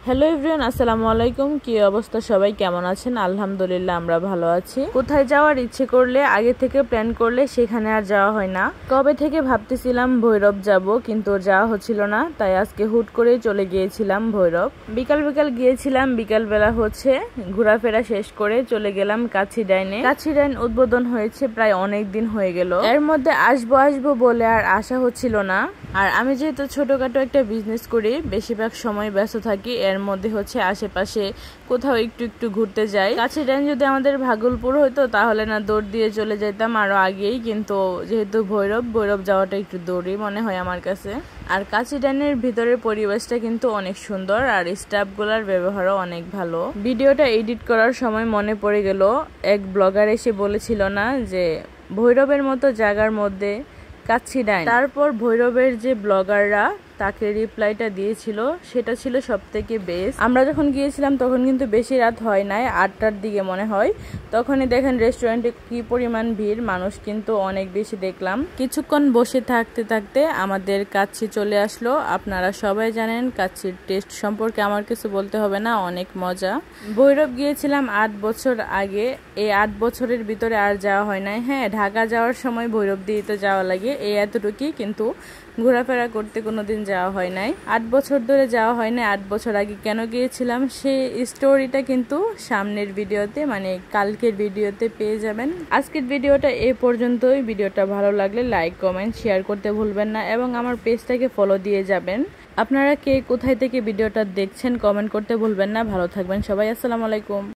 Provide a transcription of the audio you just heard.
Hello everyone, আসসালামু আলাইকুম। কি অবস্থা, সবাই কেমন আছেন? আলহামদুলিল্লাহ, আমরা ভালো আছি। কোথায় যাওয়ার ইচ্ছে করলে, আগে থেকে প্ল্যান করলে সেখানে আর যাওয়া হয় না। কবে থেকে ভাবতেছিলাম ভৈরব যাব, কিন্তু যাওয়া হচ্ছিল না, তাই আজকে হুট করে চলে গিয়েছিলাম ভৈরব। বিকাল গিয়েছিলাম, বিকালবেলা ঘোরাফেরা শেষ করে চলে গেলাম কাছি ডাইনে। কাছি ডাইন উদ্বোধন হয়েছে প্রায় অনেক দিন হয়ে গেল। এর মধ্যে আসবো বলে আর আসা হচ্ছিল না। আর আমি যেহেতু ছোটখাটো একটা বিজনেস করি, বেশিরভাগ সময় ব্যস্ত থাকি। এর মধ্যে আশেপাশে কোথাও একটু ঘুরতে যাই। কাছে ডাইন যদি আমাদের ভাগলপুর হইতো তাহলে না দৌড় দিয়ে চলে যেতাম আরো আগেই, কিন্তু যেহেতু ভৈরব যাওয়াটা একটু দৌড়ই মনে হয় আমার কাছে। আর কাছি ডাইনের ভিতরের পরিবেশটা কিন্তু অনেক সুন্দর, আর স্টাফগুলোর ব্যবহারও অনেক ভালো। ভিডিওটা এডিট করার সময় মনে পড়ে গেল, এক ব্লগার এসে বলেছিল না যে ভৈরবের মতো জায়গার মধ্যে কাছি ডাইন। তারপর ভৈরবের যে ব্লগাররা তাকে রিপ্লাইটা দিয়েছিল, সেটা ছিল সবথেকে বেস্ট। আমরা যখন গিয়েছিলাম তখন কিন্তু বেশি রাত হয় নাই, 8টার দিকে মনে হয়। তখনই দেখেন রেস্টুরেন্টে কি পরিমাণ ভিড়, মানুষ কিন্তু অনেক বেশি দেখলাম। কিছুক্ষণ বসে থাকতে আমাদের কাচ্চি চলে আসলো। আপনারা সবাই জানেন কাচ্চির টেস্ট সম্পর্কে আমার কিছু বলতে হবে না, অনেক মজা। ভৈরব গিয়েছিলাম 8 বছর আগে, এই 8 বছরের ভিতরে আর যাওয়া হয় নাই। হ্যাঁ, ঢাকা যাওয়ার সময় ভৈরব দিয়ে তো যাওয়া লাগে, এই এতটুকুই, কিন্তু ঘোরাফেরা করতে কোনোদিন যাওয়া হয় নাই। 8 বছর ধরে যাওয়া হয় নাই। 8 বছর আগে কেন গিয়েছিলাম সেই স্টোরিটা কিন্তু সামনের ভিডিওতে, মানে কালকের ভিডিওতে পেয়ে যাবেন। আজকের ভিডিওটা এ পর্যন্তই। ভিডিওটা ভালো লাগলে লাইক, কমেন্ট, শেয়ার করতে ভুলবেন না এবং আমার পেজটাকে ফলো দিয়ে যাবেন। আপনারা কে কোথায় থেকে ভিডিওটা দেখছেন কমেন্ট করতে ভুলবেন না। ভালো থাকবেন সবাই, আসসালামু আলাইকুম।